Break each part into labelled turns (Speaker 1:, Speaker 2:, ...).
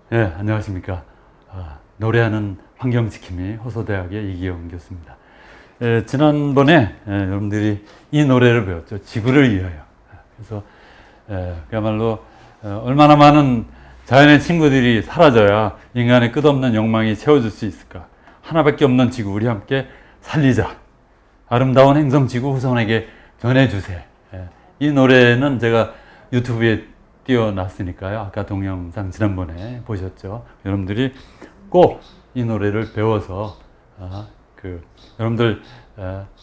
Speaker 1: 네, 안녕하십니까. 노래하는 환경지킴이 호소대학의 이기영 교수입니다. 지난번에 여러분들이 이 노래를 배웠죠. 지구를 위하여. 그래서 그야말로 얼마나 많은 자연의 친구들이 사라져야 인간의 끝없는 욕망이 채워질 수 있을까. 하나밖에 없는 지구 우리 함께 살리자. 아름다운 행성 지구 후손에게 전해주세. 이 노래는 제가 유튜브에 띄워놨으니까요. 아까 동영상 지난번에 보셨죠. 여러분들이 꼭 이 노래를 배워서 여러분들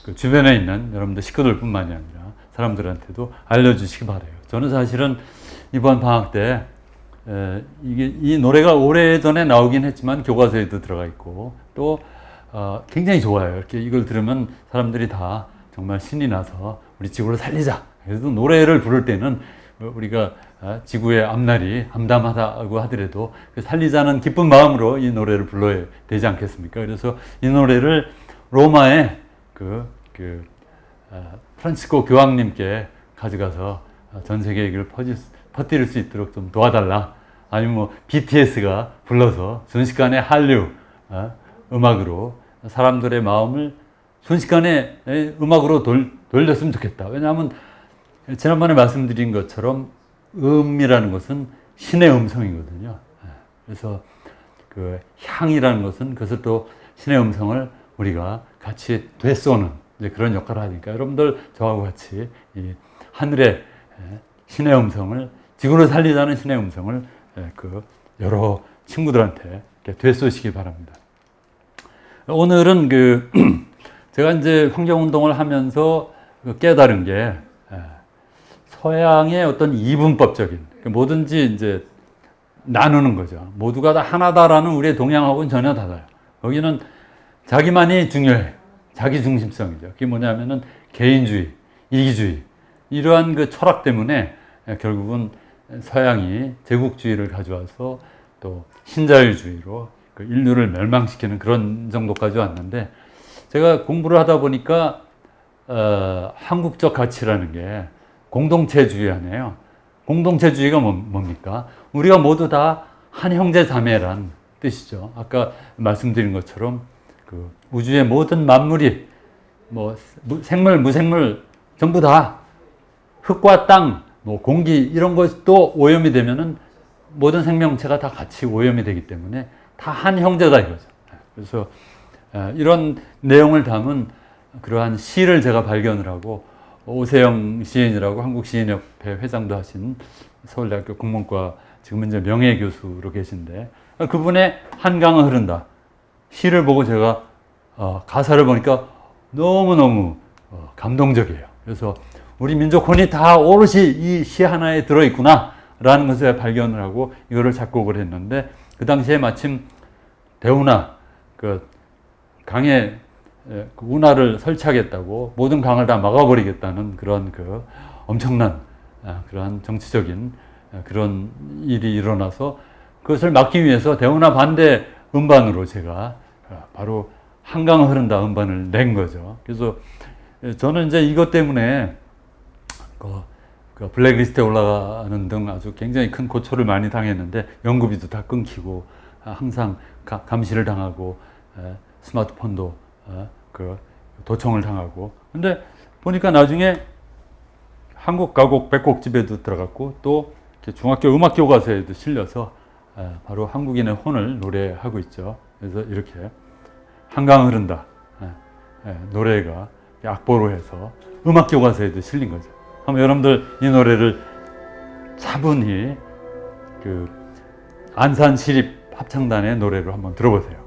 Speaker 1: 그 주변에 있는 여러분들 식구들뿐만이 아니라 사람들한테도 알려주시기 바라요. 저는 사실은 이번 방학 때 이 노래가 오래전에 나오긴 했지만 교과서에도 들어가 있고 또 굉장히 좋아요. 이렇게 이걸 들으면 사람들이 다 정말 신이 나서 우리 지구를 살리자. 그래서 노래를 부를 때는 우리가 지구의 앞날이 암담하다고 하더라도 살리자는 기쁜 마음으로 이 노래를 불러야 되지 않겠습니까? 그래서 이 노래를 로마의 프란치스코 교황님께 가져가서 전 세계에 이걸 퍼뜨릴 수 있도록 좀 도와달라. 아니면 뭐 BTS가 불러서 순식간에 한류 음악으로 사람들의 마음을 순식간에 음악으로 돌렸으면 좋겠다. 왜냐하면 지난번에 말씀드린 것처럼 음이라는 것은 신의 음성이거든요. 그래서 그 향이라는 것은 그것을 또 신의 음성을 우리가 같이 되쏘는 그런 역할을 하니까 여러분들 저하고 같이 이 하늘의 신의 음성을 지구를 살리자는 신의 음성을 여러 친구들한테 되쏘시기 바랍니다. 오늘은 제가 이제 환경운동을 하면서 깨달은 게 서양의 어떤 이분법적인 뭐든지 이제 나누는 거죠. 모두가 다 하나다라는 우리의 동양하고는 전혀 달라요. 여기는 자기만이 중요해. 자기 중심성이죠. 그게 뭐냐면은 개인주의, 이기주의 이러한 그 철학 때문에 결국은 서양이 제국주의를 가져와서 또 신자유주의로 인류를 멸망시키는 그런 정도까지 왔는데 제가 공부를 하다 보니까 한국적 가치라는 게 공동체주의 아니에요. 공동체주의가 뭡니까? 우리가 모두 다 한 형제 자매란 뜻이죠. 아까 말씀드린 것처럼 우주의 모든 만물이 뭐 생물, 무생물 전부 다 흙과 땅, 뭐 공기 이런 것도 오염이 되면은 모든 생명체가 다 같이 오염이 되기 때문에 다 한 형제다 이거죠. 그래서 이런 내용을 담은 그러한 시를 제가 발견을 하고 오세영 시인이라고 한국시인협회 회장도 하신 서울대학교 국문과 지금 이제 명예교수로 계신데 그분의 한강은 흐른다 시를 보고 제가 가사를 보니까 너무너무 감동적이에요. 그래서 우리 민족혼이 다 오롯이 이 시 하나에 들어있구나 라는 것을 발견을 하고 이거를 작곡을 했는데 그 당시에 마침 대운하 강에 운하를 설치하겠다고 모든 강을 다 막아버리겠다는 그런 엄청난 그러한 정치적인 그런 일이 일어나서 그것을 막기 위해서 대운하 반대 음반으로 제가 바로 한강을 흐른다 음반을 낸 거죠. 그래서 저는 이제 이것 때문에 블랙리스트에 올라가는 등 아주 굉장히 큰 고초를 많이 당했는데 연구비도 다 끊기고 항상 감시를 당하고 스마트폰도 도청을 당하고 근데 보니까 나중에 한국 가곡 백곡집에도 들어갔고 또 중학교 음악 교과서에도 실려서 바로 한국인의 혼을 노래하고 있죠. 그래서 이렇게 한강 흐른다 노래가 악보로 해서 음악 교과서에도 실린 거죠. 한번 여러분들 이 노래를 차분히 안산 시립 합창단의 노래로 한번 들어보세요.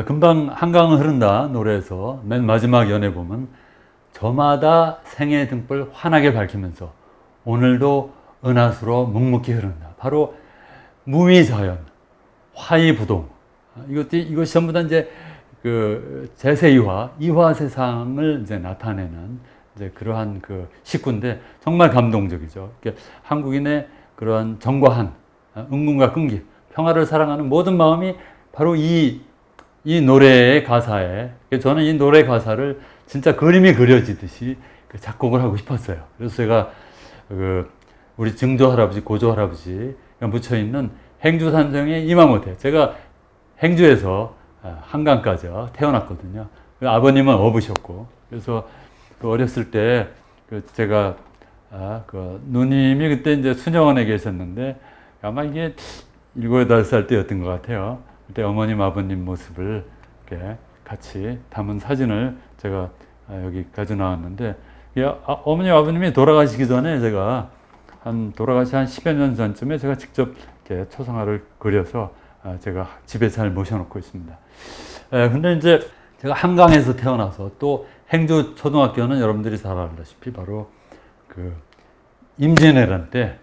Speaker 1: 금방 한강을 흐른다 노래에서 맨 마지막 연에 보면 저마다 생의 등불 환하게 밝히면서 오늘도 은하수로 묵묵히 흐른다. 바로 무위자연, 화이부동. 이것이 전부 다 이제 그 제세이화, 이화 세상을 이제 나타내는 이제 그러한 그 식구인데 정말 감동적이죠. 한국인의 그러한 정과한 은근과 끈기, 평화를 사랑하는 모든 마음이 바로 이 노래의 가사에, 저는 이 노래 가사를 진짜 그림이 그려지듯이 작곡을 하고 싶었어요. 그래서 제가 우리 증조 할아버지, 고조 할아버지가 묻혀 있는 행주산정에 이마못해, 제가 행주에서 한강까지 태어났거든요. 아버님은 어부셨고, 그래서 어렸을 때 제가 누님이 그때 이제 수녀원에 계셨는데 아마 이게 7, 8살 때였던 것 같아요. 그때 어머님, 아버님 모습을 이렇게 같이 담은 사진을 제가 여기 가지고 나왔는데, 어머님, 아버님이 돌아가시기 전에 제가 돌아가시 한 10여 년 전쯤에 제가 직접 이렇게 초상화를 그려서 제가 집에 잘 모셔놓고 있습니다. 근데 이제 제가 한강에서 태어나서 또 행주 초등학교는 여러분들이 잘 알다시피 바로 임진왜란 때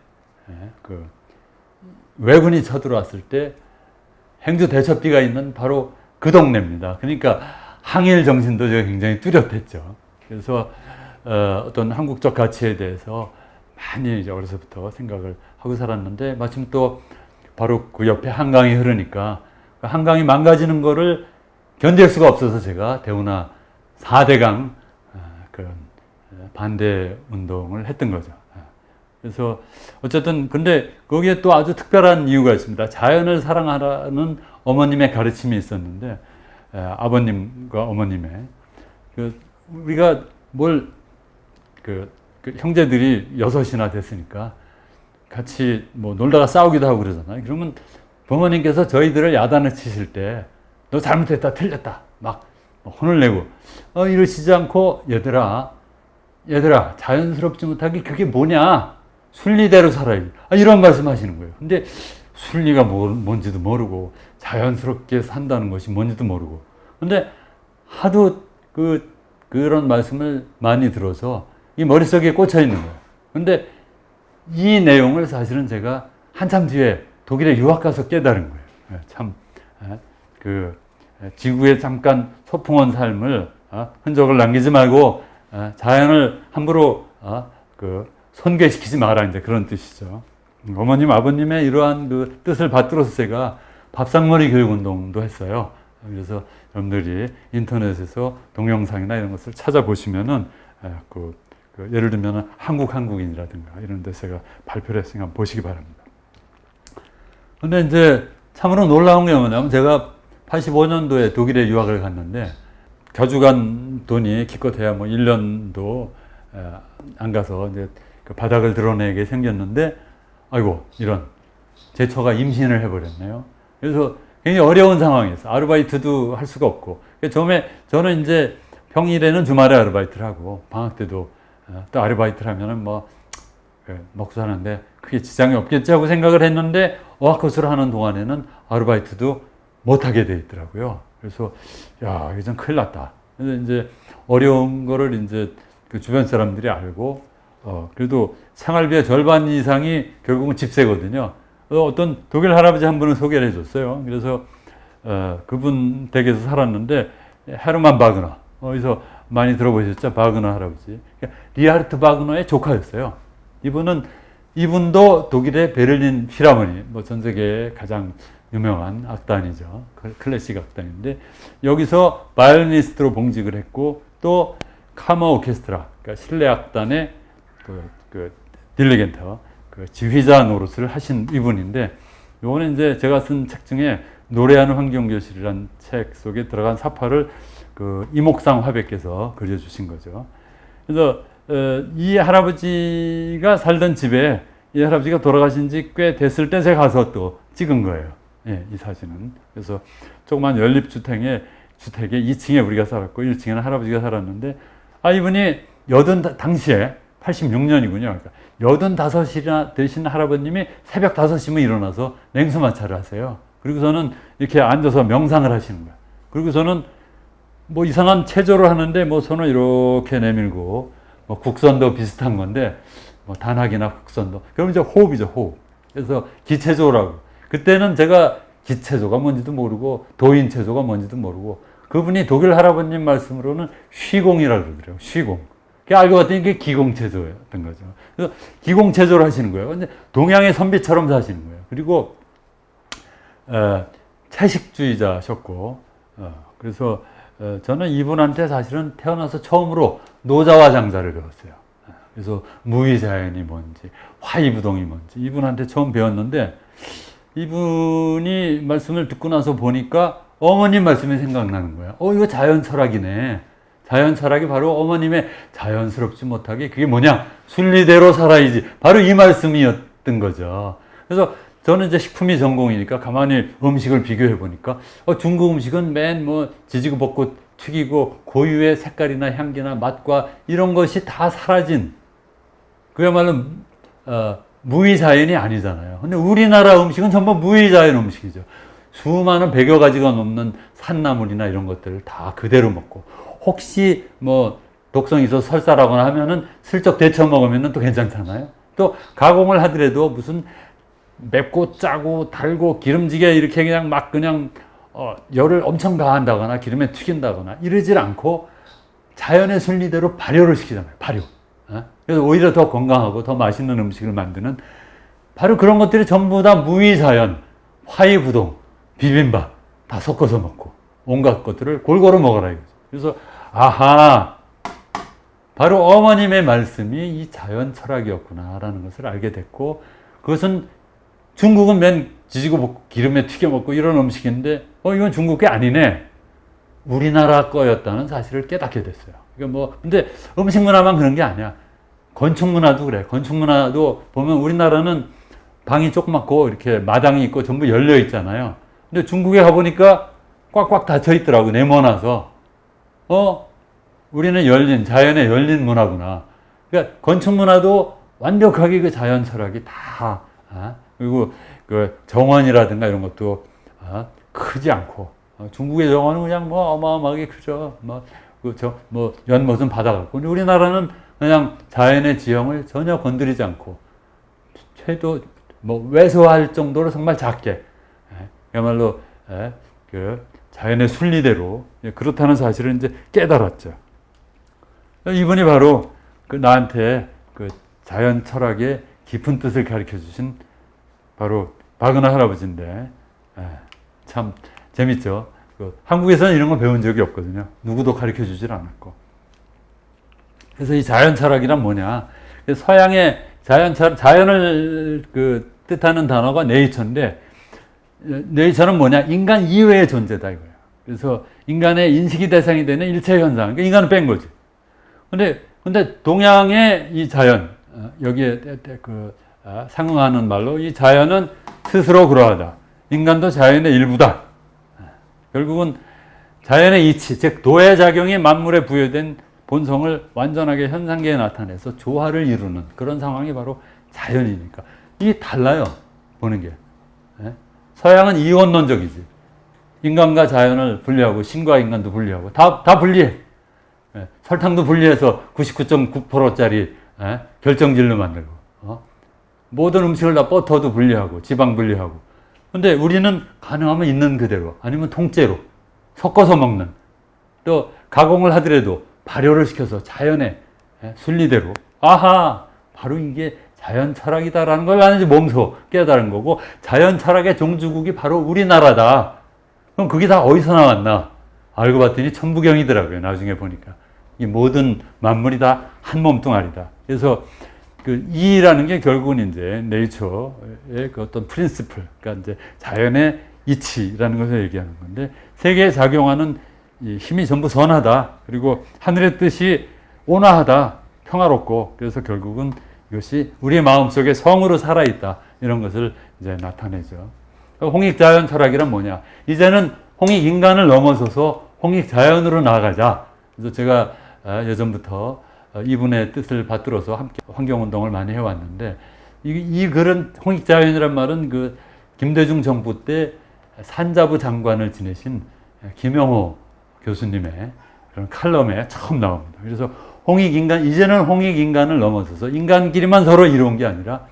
Speaker 1: 왜군이 쳐들어왔을 때 행주 대첩비가 있는 바로 그 동네입니다. 그러니까 항일 정신도 제가 굉장히 뚜렷했죠. 그래서 어떤 한국적 가치에 대해서 많이 이제 어려서부터 생각을 하고 살았는데, 마침 또 바로 그 옆에 한강이 흐르니까 그 한강이 망가지는 거를 견딜 수가 없어서 제가 대운하 4대강 그런 반대 운동을 했던 거죠. 그래서 어쨌든 근데 거기에 또 아주 특별한 이유가 있습니다. 자연을 사랑하라는 어머님의 가르침이 있었는데, 아버님과 어머님의 우리가 그 형제들이 6이나 됐으니까 같이 뭐 놀다가 싸우기도 하고 그러잖아요. 그러면 부모님께서 저희들을 야단을 치실 때 너 잘못했다, 틀렸다 막 혼을 내고 이러시지 않고 얘들아 자연스럽지 못하게 그게 뭐냐, 순리대로 살아야지, 이런 말씀하시는 거예요. 근데 순리가 뭔지도 모르고 자연스럽게 산다는 것이 뭔지도 모르고, 근데 하도 그런 말씀을 많이 들어서 이 머릿속에 꽂혀 있는 거예요. 근데 이 내용을 사실은 제가 한참 뒤에 독일에 유학 가서 깨달은 거예요. 참 지구에 잠깐 소풍한 삶을 흔적을 남기지 말고 자연을 함부로 손괴시키지 마라, 이제 그런 뜻이죠. 어머님, 아버님의 이러한 그 뜻을 받들어서 제가 밥상머리 교육운동도 했어요. 그래서 여러분들이 인터넷에서 동영상이나 이런 것을 찾아보시면은 예를 들면 한국인이라든가 이런 데 제가 발표를 했으니까 한번 보시기 바랍니다. 근데 이제 참으로 놀라운 게 뭐냐면, 제가 85년도에 독일에 유학을 갔는데 가져간 돈이 기껏해야 뭐 1년도 안 가서 이제 그 바닥을 드러내게 생겼는데, 아이고 이런, 제 처가 임신을 해버렸네요. 그래서 굉장히 어려운 상황이었어요. 아르바이트도 할 수가 없고, 처음에 저는 이제 평일에는 주말에 아르바이트를 하고 방학 때도 또 아르바이트를 하면은 먹고 사는데 크게 지장이 없겠지 하고 생각을 했는데, 어학코스를 하는 동안에는 아르바이트도 못하게 돼 있더라고요. 그래서 이게 좀 큰일 났다. 그래서 이제 어려운 거를 이제 그 주변 사람들이 알고, 그래도 생활비의 절반 이상이 결국은 집세거든요. 어떤 독일 할아버지 한 분을 소개를 해줬어요. 그래서 그분 댁에서 살았는데, 헤르만 바그너, 어디서 많이 들어보셨죠? 바그너 할아버지. 리하르트 바그너의 조카였어요. 이분도 독일의 베를린 필하모니, 전 세계의 가장 유명한 악단이죠. 클래식 악단인데, 여기서 바이올리니스트로 봉직을 했고, 또 카머 오케스트라, 그러니까 실내 악단의 딜리겐터, 지휘자 노릇을 하신 이분인데, 요거는 이제 제가 쓴 책 중에 노래하는 환경교실이라는 책 속에 들어간 사파를 이목상 화백께서 그려주신 거죠. 그래서 이 할아버지가 살던 집에, 이 할아버지가 돌아가신 지 꽤 됐을 때 제가 가서 또 찍은 거예요. 이 사진은. 그래서 조그만 연립주택에 2층에 우리가 살았고 1층에는 할아버지가 살았는데, 이분이 당시에 86년이군요. 그러니까 85이나 되신 할아버님이 새벽 5시면 일어나서 냉수마찰을 하세요. 그리고서는 이렇게 앉아서 명상을 하시는 거예요. 그리고서는 뭐 이상한 체조를 하는데 뭐 손을 이렇게 내밀고 뭐 국선도 비슷한 건데 뭐 단학이나 국선도 그럼 이제 호흡이죠, 호흡. 그래서 기체조라고. 그때는 제가 기체조가 뭔지도 모르고 도인체조가 뭔지도 모르고 그분이 독일 할아버님 말씀으로는 쉬공이라고 그러더라고요. 쉬공. 알고 봤더니 이게 기공체조였던 거죠. 그래서 기공체조를 하시는 거예요. 근데 동양의 선비처럼 사시는 거예요. 그리고 채식주의자셨고 그래서 저는 이분한테 사실은 태어나서 처음으로 노자와 장자를 배웠어요. 그래서 무의자연이 뭔지 화이부동이 뭔지 이분한테 처음 배웠는데 이분이 말씀을 듣고 나서 보니까 어머님 말씀이 생각나는 거예요. 이거 자연 철학이네. 자연 철학이 바로 어머님의 자연스럽지 못하게 그게 뭐냐? 순리대로 살아야지. 바로 이 말씀이었던 거죠. 그래서 저는 이제 식품이 전공이니까 가만히 음식을 비교해 보니까 중국 음식은 맨 뭐 지지고 볶고 튀기고 고유의 색깔이나 향기나 맛과 이런 것이 다 사라진 그야말로 무의자연이 아니잖아요. 근데 우리나라 음식은 전부 무의자연 음식이죠. 수많은 100여 가지가 넘는 산나물이나 이런 것들을 다 그대로 먹고 혹시 뭐 독성이 있어서 설사라거나 하면은 슬쩍 데쳐 먹으면 또 괜찮잖아요. 또 가공을 하더라도 무슨 맵고 짜고 달고 기름지게 이렇게 그냥 막 그냥 열을 엄청 가한다거나 기름에 튀긴다거나 이러질 않고 자연의 순리대로 발효를 시키잖아요. 발효. 그래서 오히려 더 건강하고 더 맛있는 음식을 만드는 바로 그런 것들이 전부 다 무의자연, 화이부동, 비빔밥 다 섞어서 먹고 온갖 것들을 골고루 먹어라 이거죠. 그래서 아하 바로 어머님의 말씀이 이 자연 철학이었구나라는 것을 알게 됐고 그것은 중국은 맨 지지고 볶고 기름에 튀겨 먹고 이런 음식인데 이건 중국 게 아니네. 우리나라 거였다는 사실을 깨닫게 됐어요. 그러니까 뭐 근데 음식 문화만 그런 게 아니야. 건축 문화도 그래. 건축 문화도 보면 우리나라는 방이 조그맣고 이렇게 마당이 있고 전부 열려 있잖아요. 근데 중국에 가보니까 꽉꽉 닫혀 있더라고. 네모나서. 우리는 열린 자연의 열린 문화구나. 그러니까 건축 문화도 완벽하게 그 자연 철학이 다 그리고 그 정원이라든가 이런 것도 크지 않고 중국의 정원은 그냥 뭐 어마어마하게 크죠. 뭐 연못은 바다 같고 근데 우리나라는 그냥 자연의 지형을 전혀 건드리지 않고 최도 뭐 왜소할 정도로 정말 작게 그야말로 그 자연의 순리대로 그렇다는 사실을 이제 깨달았죠. 이분이 바로 그 나한테 그 자연 철학의 깊은 뜻을 가르쳐 주신 바로 박은하 할아버지인데 참 재밌죠. 한국에서는 이런 거 배운 적이 없거든요. 누구도 가르쳐 주질 않았고. 그래서 이 자연 철학이란 뭐냐? 서양의 자연을 그 뜻하는 단어가 네이처인데 네이처는 뭐냐? 인간 이외의 존재다 이거예요. 그래서 인간의 인식이 대상이 되는 일체 현상. 그러니까 인간은 뺀 거지. 근데 동양의 이 자연 여기에 상응하는 말로 이 자연은 스스로 그러하다. 인간도 자연의 일부다. 결국은 자연의 이치, 즉 도의 작용이 만물에 부여된 본성을 완전하게 현상계에 나타내서 조화를 이루는 그런 상황이 바로 자연이니까. 이게 달라요. 보는 게. 서양은 이원론적이지. 인간과 자연을 분리하고 신과 인간도 분리하고 다 분리해. 설탕도 분리해서 99.9%짜리 결정질로 만들고 모든 음식을 다 버터도 분리하고 지방 분리하고 근데 우리는 가능하면 있는 그대로 아니면 통째로 섞어서 먹는 또 가공을 하더라도 발효를 시켜서 자연의 순리대로 아하 바로 이게 자연 철학이다라는 걸 나는 이제 몸소 깨달은 거고 자연 철학의 종주국이 바로 우리나라다. 그럼 그게 다 어디서 나왔나? 알고 봤더니 천부경이더라고요. 나중에 보니까 이 모든 만물이 다 한 몸뚱아리다. 그래서 그 이라는 게 결국은 이제 네이처의 그 어떤 프린시플, 그러니까 이제 자연의 이치라는 것을 얘기하는 건데 세계에 작용하는 이 힘이 전부 선하다. 그리고 하늘의 뜻이 온화하다, 평화롭고 그래서 결국은 이것이 우리의 마음속에 성으로 살아있다. 이런 것을 이제 나타내죠. 홍익자연 철학이란 뭐냐? 이제는 홍익인간을 넘어서서 홍익자연으로 나아가자. 그래서 제가 예전부터 이분의 뜻을 받들어서 함께 환경운동을 많이 해왔는데 이 글은 홍익자연이란 말은 그 김대중 정부 때 산자부 장관을 지내신 김영호 교수님의 그런 칼럼에 처음 나옵니다. 그래서 홍익인간, 이제는 홍익인간을 넘어서서 인간끼리만 서로 이루은 게 아니라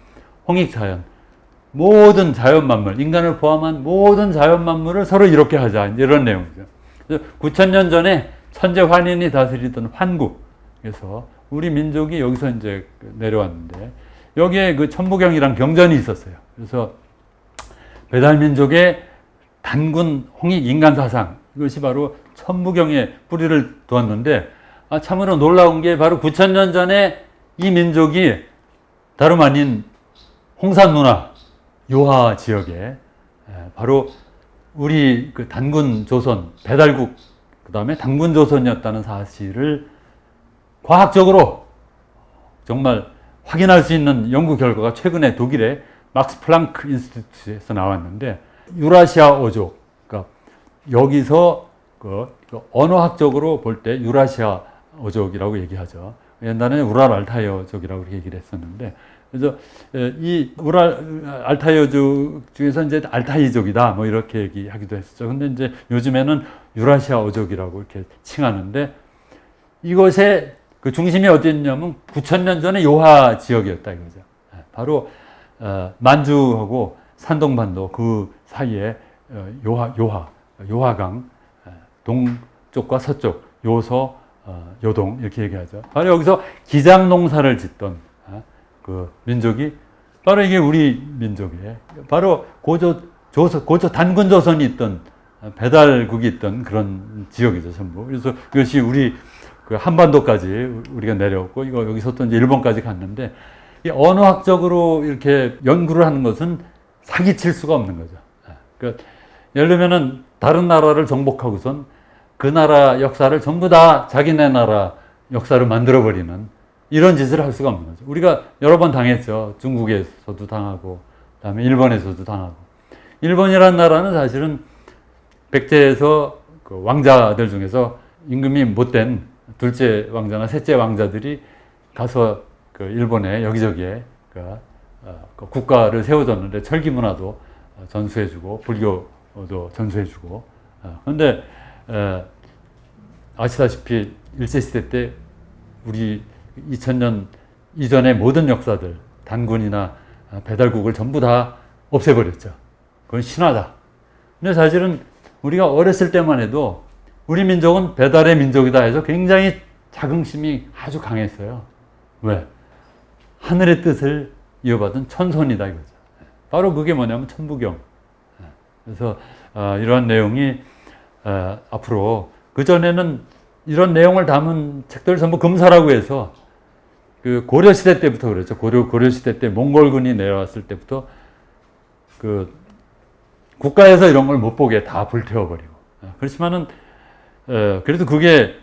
Speaker 1: 홍익자연, 모든 자연만물, 인간을 포함한 모든 자연만물을 서로 이롭게 하자, 이런 내용이죠. 그래서 9,000년 전에 천재 환인이 다스리던 환국, 그래서 우리 민족이 여기서 이제 내려왔는데, 여기에 그 천부경이랑 경전이 있었어요. 그래서 배달민족의 단군 홍익 인간 사상, 이것이 바로 천부경에 뿌리를 두었는데, 참으로 놀라운 게 바로 9,000년 전에 이 민족이 다름 아닌 홍산 문화, 요하 지역에 바로 우리 그 단군 조선, 배달국, 그 다음에 단군 조선이었다는 사실을 과학적으로 정말 확인할 수 있는 연구 결과가 최근에 독일의 막스 플랑크 인스티튜트에서 나왔는데, 유라시아 어족, 그러니까 여기서 그 언어학적으로 볼 때 유라시아 어족이라고 얘기하죠. 옛날에는 우랄 알타이어족이라고 얘기를 했었는데, 그래서 이 우랄 알타이어족 중에서 이제 알타이족이다 뭐 이렇게 얘기하기도 했었죠. 근데 이제 요즘에는 유라시아 어족이라고 이렇게 칭하는데, 이것의 그 중심이 어디였냐면 9,000년 전에 요하 지역이었다 이거죠. 바로 만주하고 산동반도 그 사이에 요하강, 동쪽과 서쪽, 요서, 요동 이렇게 얘기하죠. 바로 여기서 기장 농사를 짓던 그 민족이 바로 이게 우리 민족이에요. 바로 고조 단군 조선이 있던, 배달국이 있던 그런 지역이죠, 전부. 그래서 그것이 우리 그 한반도까지 우리가 내려왔고, 이거 여기서 또 이제 일본까지 갔는데, 이 언어학적으로 이렇게 연구를 하는 것은 사기칠 수가 없는 거죠. 그러니까 예를 들면은 다른 나라를 정복하고선 그 나라 역사를 전부 다 자기네 나라 역사로 만들어버리는 이런 짓을 할 수가 없는 거죠. 우리가 여러 번 당했죠. 중국에서도 당하고, 그다음에 일본에서도 당하고. 일본이라는 나라는 사실은 백제에서 그 왕자들 중에서 임금이 못된 둘째 왕자나 셋째 왕자들이 가서 그 일본의 여기저기에 그 국가를 세워줬는데, 철기 문화도 전수해주고 불교도 전수해주고. 그런데 아시다시피 일제시대 때 우리 2000년 이전의 모든 역사들, 단군이나 배달국을 전부 다 없애버렸죠. 그건 신화다. 근데 사실은 우리가 어렸을 때만 해도 우리 민족은 배달의 민족이다 해서 굉장히 자긍심이 아주 강했어요. 왜? 하늘의 뜻을 이어받은 천손이다 이거죠. 바로 그게 뭐냐면 천부경. 그래서 이러한 내용이 앞으로, 그전에는 이런 내용을 담은 책들을 전부 금사라고 해서 그 고려시대 때부터 그랬죠. 고려시대 때 몽골군이 내려왔을 때부터 그 국가에서 이런 걸 못 보게 다 불태워버리고. 그렇지만은 그래도 그게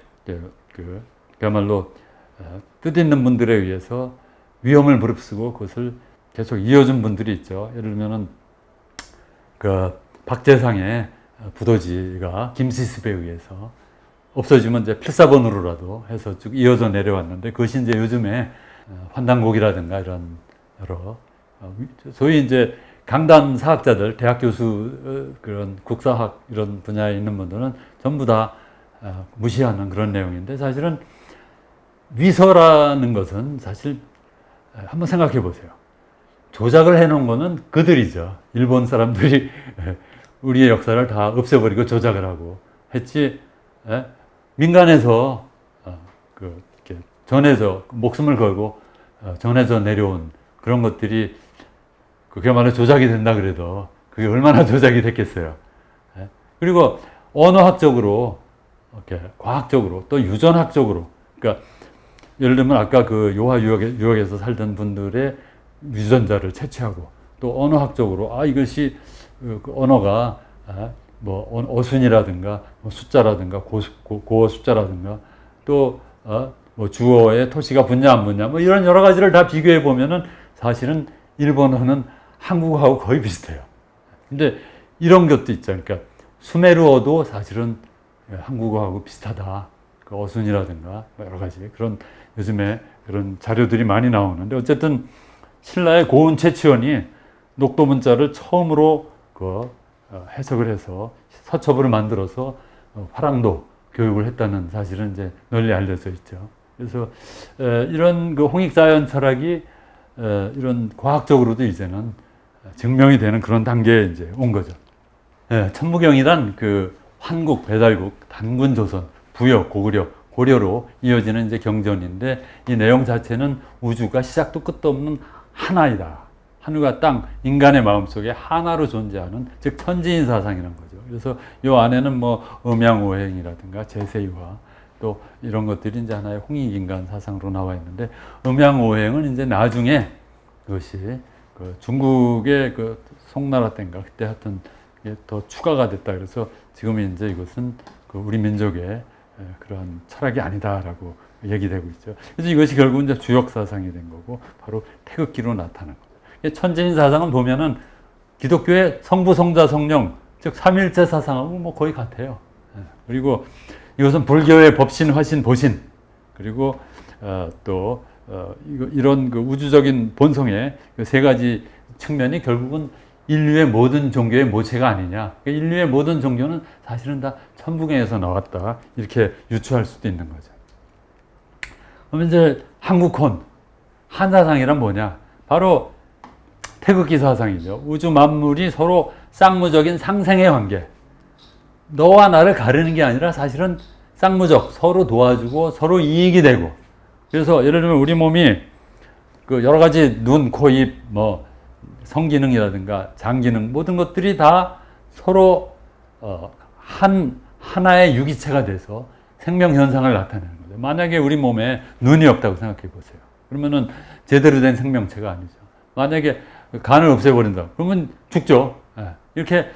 Speaker 1: 그야말로 뜻있는 분들에 의해서 위험을 무릅쓰고 그것을 계속 이어준 분들이 있죠. 예를 들면은 그 박재상의 부도지가 김시습에 의해서 없어지면 이제 필사본으로라도 해서 쭉 이어져 내려왔는데, 그것이 이제 요즘에 환단곡이라든가 이런 여러 소위 이제 강단 사학자들, 대학 교수, 그런 국사학 이런 분야에 있는 분들은 전부 다 무시하는 그런 내용인데, 사실은 위서라는 것은 사실 한번 생각해 보세요. 조작을 해놓은 거는 그들이죠. 일본 사람들이 우리의 역사를 다 없애버리고 조작을 하고 했지, 민간에서 이렇게 전해서 목숨을 걸고 전해져 내려온 그런 것들이 그야말로 조작이 된다 그래도 그게 얼마나 조작이 됐겠어요. 그리고 언어학적으로, 이렇게 과학적으로, 또 유전학적으로, 그러니까 예를 들면 아까 그 요하 유역에서 살던 분들의 유전자를 채취하고, 또 언어학적으로 이것이 그 언어가 뭐 어순이라든가 뭐 숫자라든가 고어 숫자라든가, 또 뭐 주어의 토시가 붙냐 안 붙냐 뭐 이런 여러 가지를 다 비교해 보면은 사실은 일본어는 한국어하고 거의 비슷해요. 근데 이런 것도 있죠. 그러니까 수메르어도 사실은 한국어하고 비슷하다. 그 어순이라든가 여러 가지 그런 요즘에 그런 자료들이 많이 나오는데, 어쨌든 신라의 고은 최치원이 녹도 문자를 처음으로 그 해석을 해서 서첩을 만들어서 화랑도 교육을 했다는 사실은 이제 널리 알려져 있죠. 그래서 이런 그 홍익자연 철학이 이런 과학적으로도 이제는 증명이 되는 그런 단계에 이제 온 거죠. 천부경이란 그 환국, 배달국, 단군 조선, 부여, 고구려, 고려로 이어지는 이제 경전인데 이 내용 자체는 우주가 시작도 끝도 없는 하나이다. 하늘과 땅, 인간의 마음속에 하나로 존재하는 즉 천지인 사상이라는 거죠. 그래서 이 안에는 뭐 음양오행이라든가 제세유화 또 이런 것들이 이제 하나의 홍익인간 사상으로 나와 있는데 음양오행은 이제 나중에 그것이 그 중국의 그 송나라 때인가 그때 하여튼 더 추가가 됐다. 그래서 지금 이제 이것은 그 우리 민족의 그런 철학이 아니다라고 얘기되고 있죠. 그래서 이것이 결국 이제 주역 사상이 된 거고 바로 태극기로 나타난 거죠. 천지인 사상은 보면은 기독교의 성부, 성자, 성령 즉 삼일체 사상하고 뭐 거의 같아요. 그리고 이것은 불교의 법신, 화신, 보신 그리고 또 이런 그 우주적인 본성의 그 세 가지 측면이 결국은 인류의 모든 종교의 모체가 아니냐. 인류의 모든 종교는 사실은 다 천부경에서 나왔다. 이렇게 유추할 수도 있는 거죠. 그러면 이제 한국혼, 한사상이란 뭐냐? 바로 태극기 사상이죠. 우주 만물이 서로 쌍무적인 상생의 관계. 너와 나를 가르는 게 아니라 사실은 쌍무적, 서로 도와주고 서로 이익이 되고. 그래서 예를 들면 우리 몸이 그 여러 가지 눈, 코, 입, 뭐 성기능이라든가 장기능 모든 것들이 다 서로 하나의 유기체가 돼서 생명 현상을 나타내는 거죠. 만약에 우리 몸에 눈이 없다고 생각해 보세요. 그러면은 제대로 된 생명체가 아니죠. 만약에 간을 없애버린다. 그러면 죽죠. 이렇게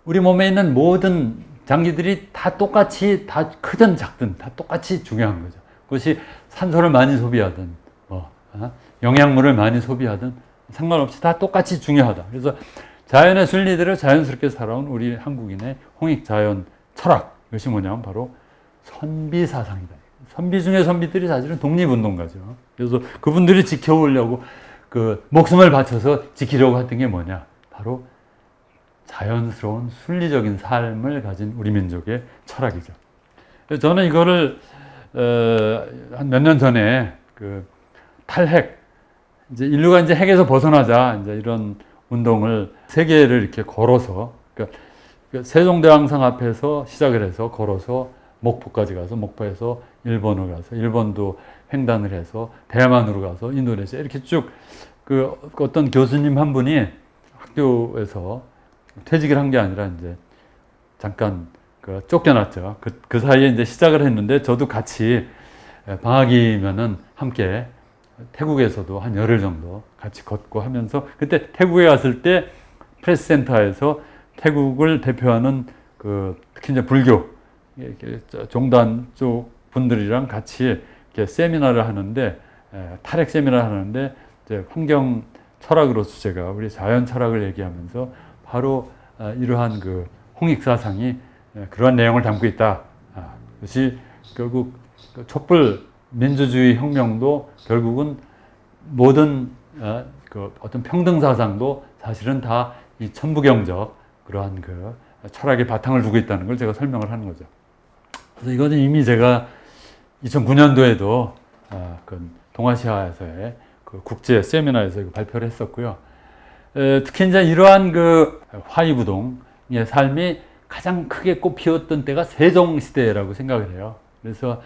Speaker 1: 우리 몸에 있는 모든 장기들이 다 똑같이 다 크든 작든 다 똑같이 중요한 거죠. 그것이 산소를 많이 소비하든 영양물을 많이 소비하든 상관없이 다 똑같이 중요하다. 그래서 자연의 순리대로 자연스럽게 살아온 우리 한국인의 홍익자연 철학 이것이 뭐냐면 바로 선비 사상이다. 선비 중에 선비들이 사실은 독립운동가죠. 그래서 그분들이 지켜오려고 그 목숨을 바쳐서 지키려고 했던 게 뭐냐? 바로 자연스러운 순리적인 삶을 가진 우리 민족의 철학이죠. 저는 이거를 한 몇 년 전에 그 탈핵 이제 인류가 이제 핵에서 벗어나자 이제 이런 운동을 세계를 이렇게 걸어서 그러니까 세종대왕상 앞에서 시작을 해서 걸어서 목포까지 가서 목포에서 일본으로 가서 일본도 횡단을 해서 대만으로 가서 인도네시아 이렇게 쭉 그 어떤 교수님 한 분이 학교에서 퇴직을 한 게 아니라 이제 잠깐 그 쫓겨났죠. 그 사이에 이제 시작을 했는데 저도 같이 방학이면은 함께 태국에서도 한 열흘 정도 같이 걷고 하면서 그때 태국에 갔을 때 프레스센터에서 태국을 대표하는 그 특히 이제 불교 종단 쪽 분들이랑 같이 이렇게 세미나를 하는데 탈핵 세미나를 하는데 이제 환경 철학으로서 제가 우리 자연 철학을 얘기하면서 바로 이러한 그 홍익 사상이 그러한 내용을 담고 있다. 그것이 결국 촛불 민주주의 혁명도 결국은 모든 그 어떤 평등 사상도 사실은 다 이 천부경적 그러한 그 철학의 바탕을 두고 있다는 걸 제가 설명을 하는 거죠. 그래서 이거는 이미 제가 2009년도에도 그 동아시아에서의 그 국제 세미나에서 발표를 했었고요. 특히 이제 이러한 그 화이부동의 삶이 가장 크게 꽃피웠던 때가 세종시대라고 생각을 해요. 그래서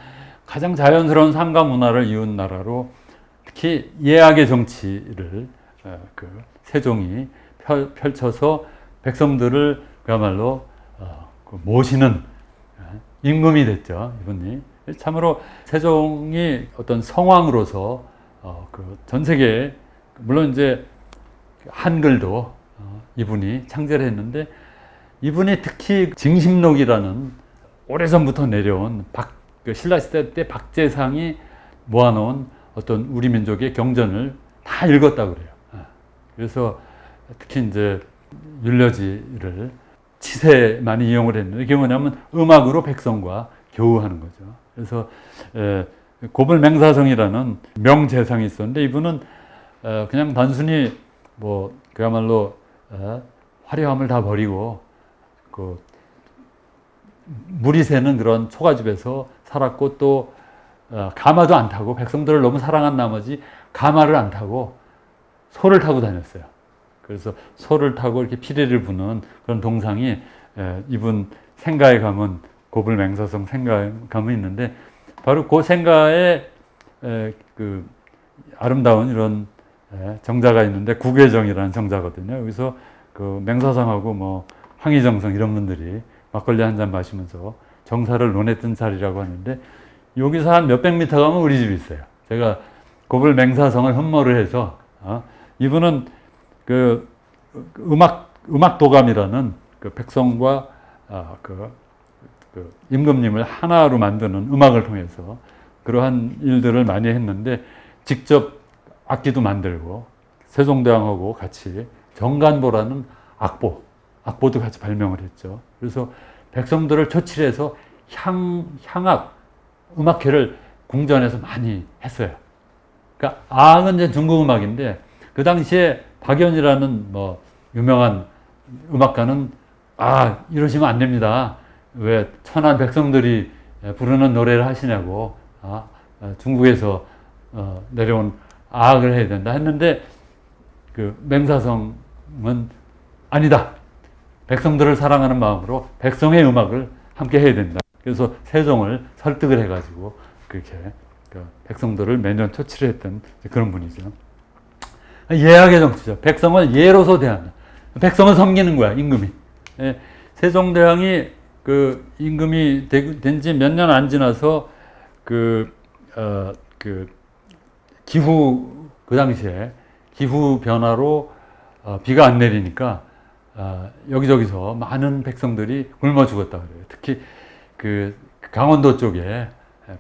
Speaker 1: 가장 자연스러운 삶과 문화를 이룬 나라로 특히 예약의 정치를 그 세종이 펼쳐서 백성들을 그야말로 모시는 임금이 됐죠. 이분이 참으로 세종이 어떤 성왕으로서 그 전 세계에 물론 이제 한글도 이분이 창제를 했는데 이분이 특히 징심록이라는 오래전부터 내려온 그 신라시대 때 박재상이 모아놓은 어떤 우리 민족의 경전을 다 읽었다고 그래요. 그래서 특히 이제 율려지를 치세 많이 이용을 했는데 이게 뭐냐면 음악으로 백성과 교우하는 거죠. 그래서 고불맹사성이라는 명재상이 있었는데 이분은 그냥 단순히 뭐 그야말로 화려함을 다 버리고 그 물이 새는 그런 초가집에서 살았고 또 가마도 안 타고 백성들을 너무 사랑한 나머지 가마를 안 타고 소를 타고 다녔어요. 그래서 소를 타고 이렇게 피리를 부는 그런 동상이 이분 생가에 가면 고불맹사성 생가에 가면 있는데 바로 그 생가에 그 아름다운 이런 정자가 있는데 구괴정이라는 정자거든요. 여기서 그 맹사성하고 뭐 황희정성 이런 분들이 막걸리 한 잔 마시면서 정사를 논했던 자리라고 하는데 여기서 한 몇백 미터 가면 우리 집이 있어요. 제가 고불맹사성을 흠모를 해서 이분은 그 음악 도감이라는 그 백성과 그 임금님을 하나로 만드는 음악을 통해서 그러한 일들을 많이 했는데 직접 악기도 만들고 세종대왕하고 같이 정간보라는 악보도 같이 발명을 했죠. 그래서 백성들을 초칠해서 향악 음악회를 궁전에서 많이 했어요. 그러니까 악은 이제 중국 음악인데 그 당시에 박연이라는 뭐 유명한 음악가는 이러시면 안 됩니다. 왜 천한 백성들이 부르는 노래를 하시냐고 중국에서 내려온 악을 해야 된다 했는데 그 맹사성은 아니다. 백성들을 사랑하는 마음으로 백성의 음악을 함께 해야 된다. 그래서 세종을 설득을 해가지고 그렇게 백성들을 매년 초치했던 그런 분이죠. 예약의 정치죠. 백성을 예로서 대한다. 백성을 섬기는 거야, 임금이. 세종대왕이 그 임금이 된 지 몇 년 안 지나서 기후, 그 당시에 기후 변화로 비가 안 내리니까 여기저기서 많은 백성들이 굶어 죽었다 그래요. 특히 그 강원도 쪽에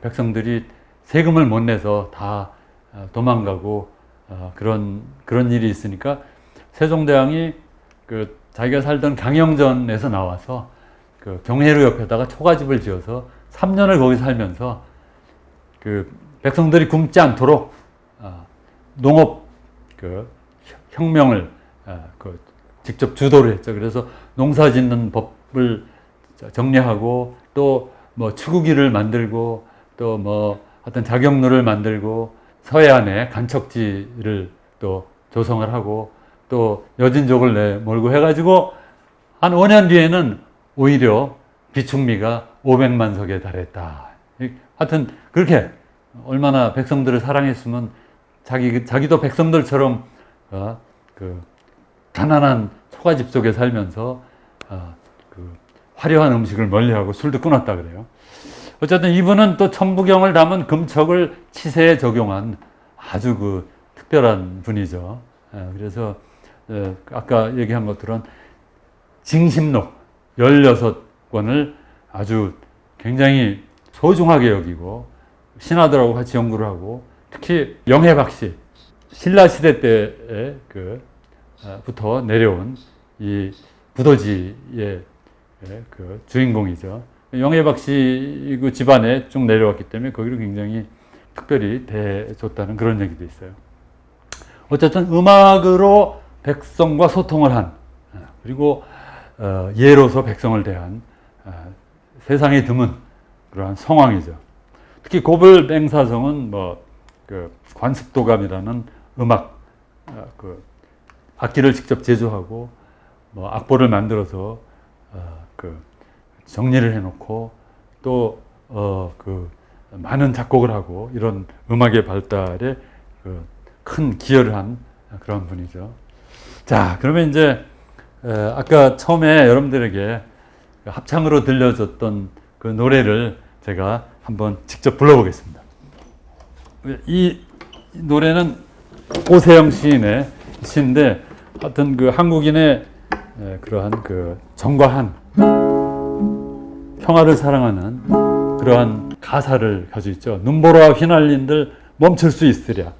Speaker 1: 백성들이 세금을 못 내서 다 도망가고 그런 일이 있으니까 세종대왕이 그 자기가 살던 강영전에서 나와서 그 경회로 옆에다가 초가집을 지어서 3년을 거기 살면서 그 백성들이 굶지 않도록 농업 그 혁명을 직접 주도를 했죠. 그래서 농사 짓는 법을 정리하고 또 뭐 추구기를 만들고 또 뭐 어떤 자경루를 만들고 서해안에 간척지를 또 조성을 하고 또 여진족을 내몰고 해가지고 한 5년 뒤에는 오히려 비축미가 500만 석에 달했다. 하여튼 그렇게 얼마나 백성들을 사랑했으면 자기도 백성들처럼 그 가난한 초가집 속에 살면서 그 화려한 음식을 멀리하고 술도 끊었다 그래요. 어쨌든 이분은 또 천부경을 담은 금척을 치세에 적용한 아주 그 특별한 분이죠. 그래서 아까 얘기한 것들은 징심록 16권을 아주 굉장히 소중하게 여기고 신하들하고 같이 연구를 하고 특히 영해박씨 신라시대 때에 부터 내려온 이 부도지의 그 주인공이죠. 영해박씨 그 집안에 쭉 내려왔기 때문에 거기를 굉장히 특별히 대해줬다는 그런 얘기도 있어요. 어쨌든 음악으로 백성과 소통을 한 그리고 예로서 백성을 대한 세상에 드문 그러한 성왕이죠. 특히 고불맹사성은 뭐 그 관습도감이라는 음악 그 악기를 직접 제조하고 뭐 악보를 만들어서 그 정리를 해놓고 또 그 많은 작곡을 하고 이런 음악의 발달에 그 큰 기여를 한 그런 분이죠. 자, 그러면 이제 아까 처음에 여러분들에게 합창으로 들려줬던 그 노래를 제가 한번 직접 불러보겠습니다. 이 노래는 오세영 시인의 시인데 하여튼 그 한국인의 그러한 그 정과한 평화를 사랑하는 그러한 가사를 가지고 있죠. 눈보라 휘날린들 멈출 수 있으랴.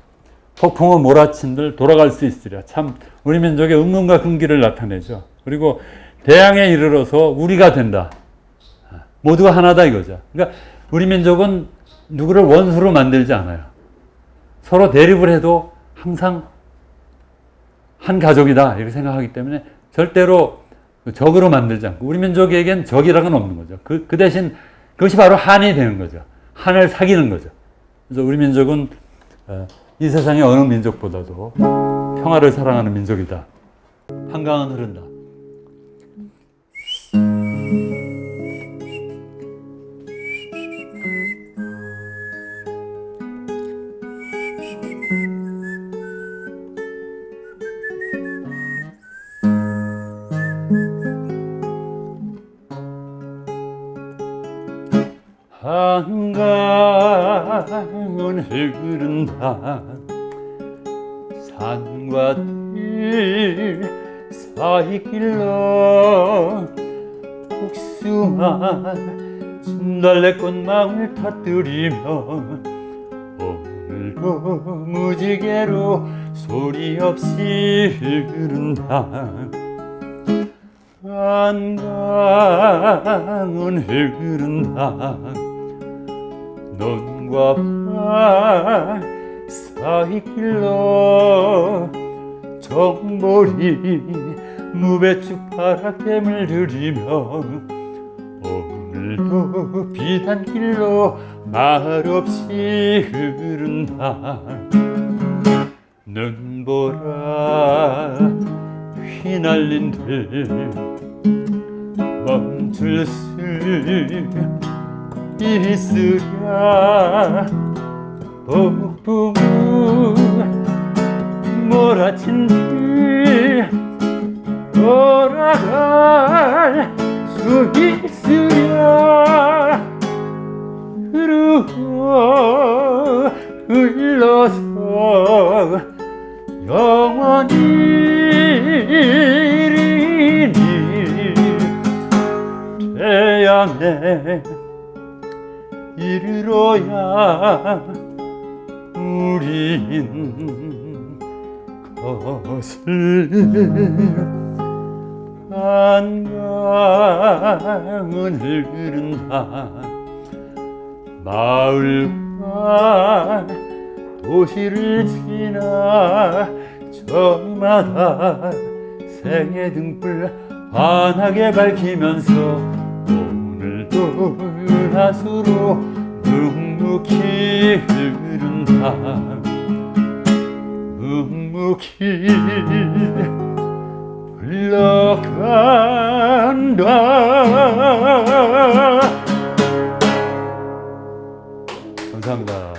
Speaker 1: 폭풍은 몰아친들 돌아갈 수 있으랴. 참 우리 민족의 은근과 근기를 나타내죠. 그리고 대양에 이르러서 우리가 된다. 모두가 하나다 이거죠. 그러니까 우리 민족은 누구를 원수로 만들지 않아요. 서로 대립을 해도 항상 한 가족이다 이렇게 생각하기 때문에 절대로 적으로 만들지 않고 우리 민족에겐 적이라는 건 없는 거죠. 그 대신 그것이 바로 한이 되는 거죠. 한을 사귀는 거죠. 그래서 우리 민족은 이 세상의 어느 민족보다도 평화를 사랑하는 민족이다. 한강은 흐른다. 한강은 흐른다. 산과 들 사이길로 복숭아 진달래꽃 마음을 터뜨리며 오늘도 무지개로 소리 없이 흐른다. 한강은 흐른다. 논과 밭 사이길로 정보리 무배추 파랗게물 들이며 오늘도 비단길로 말없이 흐른다. 눈보라 휘날린 들 멈출 수 있으랴. 폭풍우 몰아친 길 돌아갈 수 있으랴. 흘러서 영원히 이르니 태양에 이르러야 우린 것을. 한강은 흐른다. 마을과 도시를 지나 저마다 생의 등불 환하게 밝히면서 오늘도 은하수로 묵묵히 흐른다. 묵묵히 흘러간다. 감사합니다.